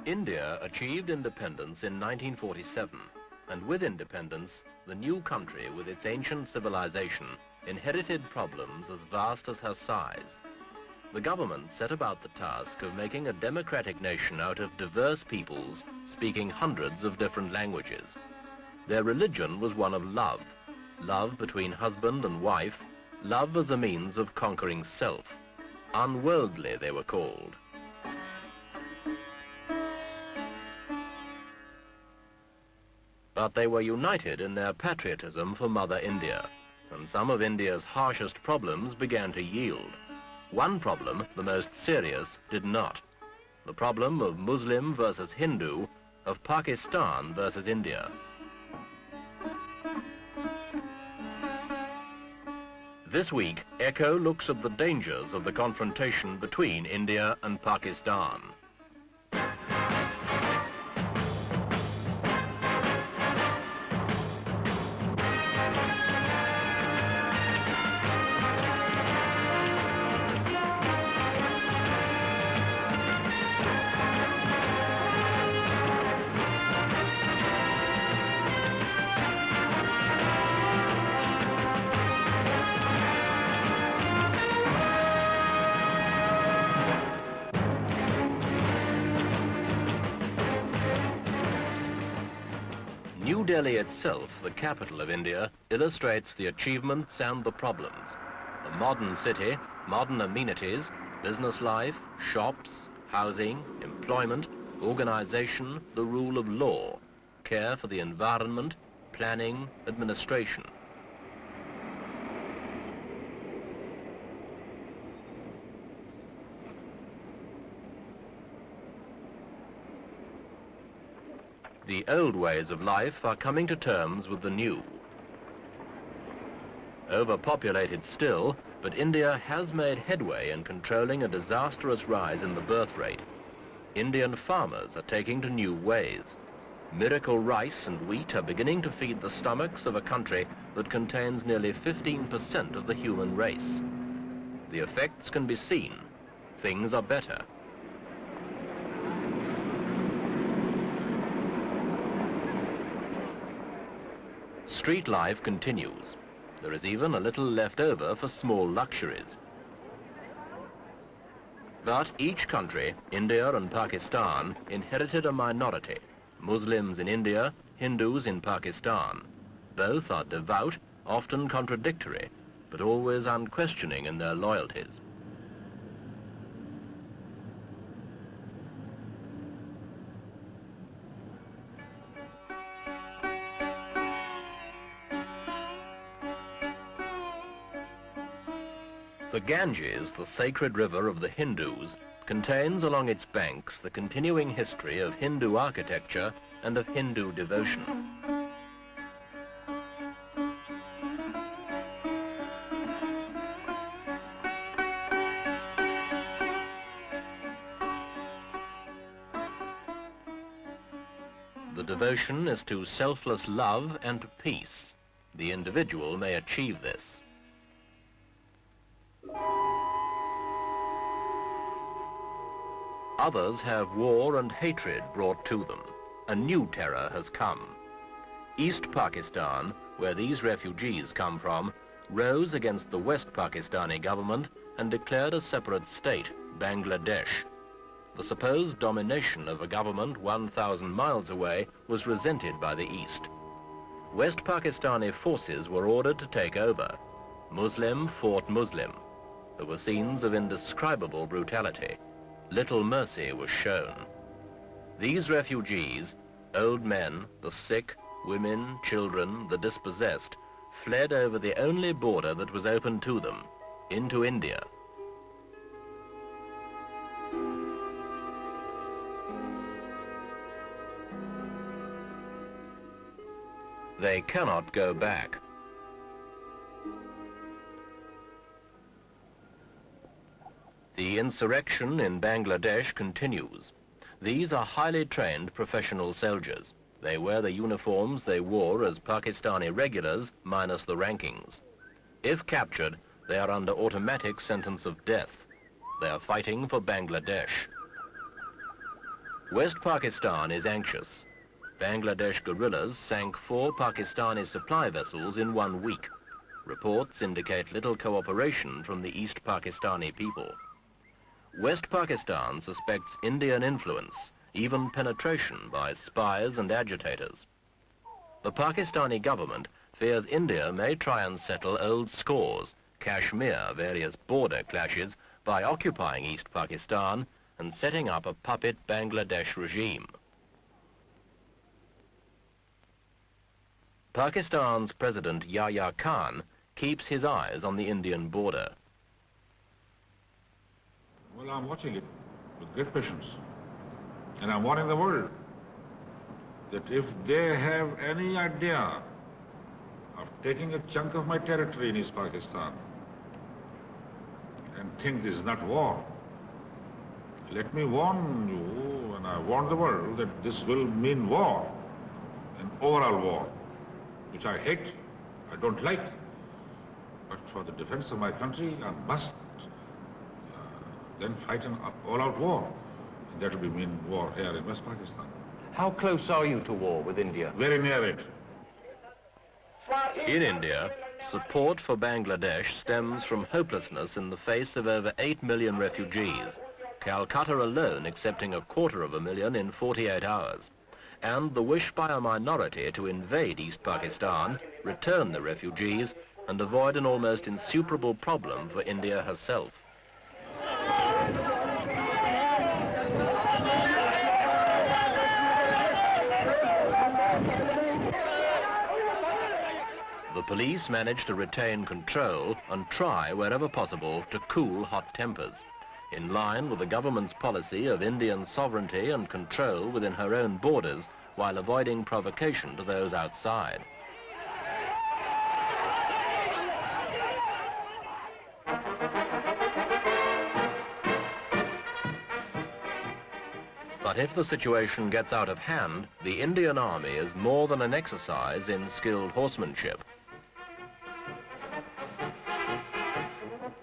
India achieved independence in 1947, and with independence, the new country with its ancient civilization inherited problems as vast as her size. The government set about the task of making a democratic nation out of diverse peoples speaking hundreds of different languages. Their religion was one of love, love between husband and wife, love as a means of conquering self. Unworldly, they were called. But they were united in their patriotism for Mother India, and some of India's harshest problems began to yield. One problem, the most serious, did not. The problem of Muslim versus Hindu, of Pakistan versus India. This week, Echo looks at the dangers of the confrontation between India and Pakistan. New Delhi itself, the capital of India, illustrates the achievements and the problems. A modern city, modern amenities, business life, shops, housing, employment, organization, the rule of law, care for the environment, planning, administration. The old ways of life are coming to terms with the new. Overpopulated still, but India has made headway in controlling a disastrous rise in the birth rate. Indian farmers are taking to new ways. Miracle rice and wheat are beginning to feed the stomachs of a country that contains nearly 15% of the human race. The effects can be seen. Things are better. Street life continues. There is even a little left over for small luxuries. But each country, India and Pakistan, inherited a minority. Muslims in India, Hindus in Pakistan. Both are devout, often contradictory, but always unquestioning in their loyalties. The Ganges, the sacred river of the Hindus, contains along its banks the continuing history of Hindu architecture and of Hindu devotion. The devotion is to selfless love and to peace. The individual may achieve this. Others have war and hatred brought to them. A new terror has come. East Pakistan, where these refugees come from, rose against the West Pakistani government and declared a separate state, Bangladesh. The supposed domination of a government 1,000 miles away was resented by the East. West Pakistani forces were ordered to take over. Muslim fought Muslim. There were scenes of indescribable brutality. Little mercy was shown. These refugees, old men, the sick, women, children, the dispossessed, fled over the only border that was open to them, into India. They cannot go back. The insurrection in Bangladesh continues. These are highly trained professional soldiers. They wear the uniforms they wore as Pakistani regulars, minus the rankings. If captured, They are under automatic sentence of death. They are fighting for Bangladesh. West Pakistan is anxious. Bangladesh guerrillas sank 4 Pakistani supply vessels in 1 week. Reports indicate little cooperation from the East Pakistani people. West Pakistan suspects Indian influence, even penetration by spies and agitators. The Pakistani government fears India may try and settle old scores, Kashmir, various border clashes, by occupying East Pakistan and setting up a puppet Bangladesh regime. Pakistan's President Yahya Khan keeps his eyes on the Indian border. Well, I'm watching it with great patience. And I'm warning the world that if they have any idea of taking a chunk of my territory in East Pakistan and think this is not war, let me warn you, and I warn the world, that this will mean war, an overall war, which I hate, I don't like. But for the defense of my country, I must then fight an all-out war. And that will mean war here in West Pakistan. How close are you to war with India? Very near it. In India, support for Bangladesh stems from hopelessness in the face of over 8 million refugees, Calcutta alone accepting 250,000 in 48 hours, and the wish by a minority to invade East Pakistan, return the refugees, and avoid an almost insuperable problem for India herself. The police managed to retain control and try, wherever possible, to cool hot tempers, in line with the government's policy of Indian sovereignty and control within her own borders, while avoiding provocation to those outside. But if the situation gets out of hand, the Indian army is more than an exercise in skilled horsemanship.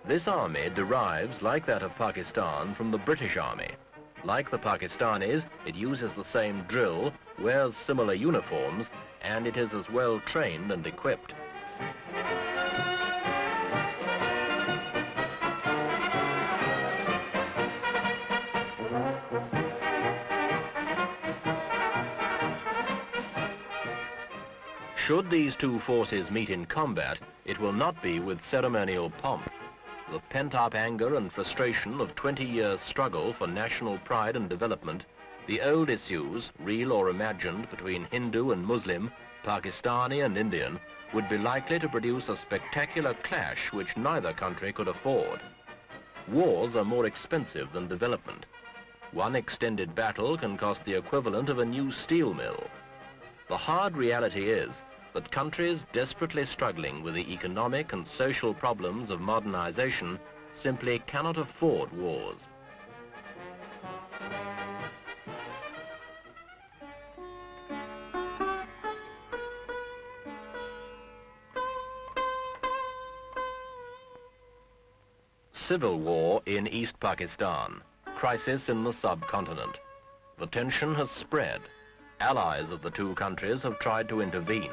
This army derives, like that of Pakistan, from the British Army. Like the Pakistanis, it uses the same drill, wears similar uniforms, and it is as well trained and equipped. Should these two forces meet in combat, it will not be with ceremonial pomp. The pent-up anger and frustration of 20 years' struggle for national pride and development, the old issues, real or imagined, between Hindu and Muslim, Pakistani and Indian, would be likely to produce a spectacular clash which neither country could afford. Wars are more expensive than development. One extended battle can cost the equivalent of a new steel mill. The hard reality is that countries desperately struggling with the economic and social problems of modernization simply cannot afford wars. Civil war in East Pakistan, crisis in the subcontinent. The tension has spread. Allies of the two countries have tried to intervene.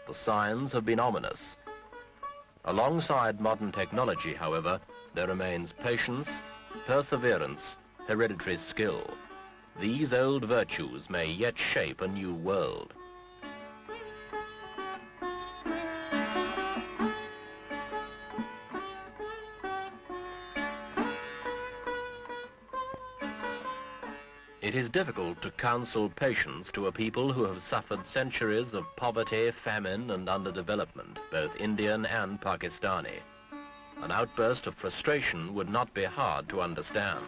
The signs have been ominous. Alongside modern technology, however, there remains patience, perseverance, hereditary skill. These old virtues may yet shape a new world. It is difficult to counsel patience to a people who have suffered centuries of poverty, famine, and underdevelopment, both Indian and Pakistani. An outburst of frustration would not be hard to understand.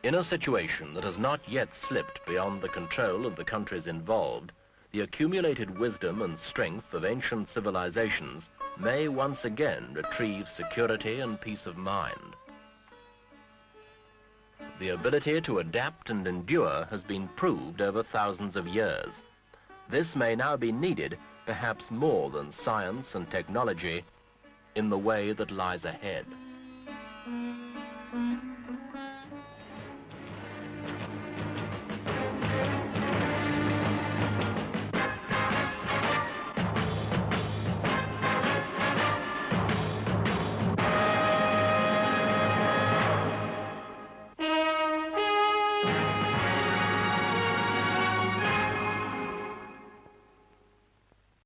In a situation that has not yet slipped beyond the control of the countries involved, the accumulated wisdom and strength of ancient civilizations may once again retrieve security and peace of mind. The ability to adapt and endure has been proved over thousands of years. This may now be needed perhaps more than science and technology, in the way that lies ahead.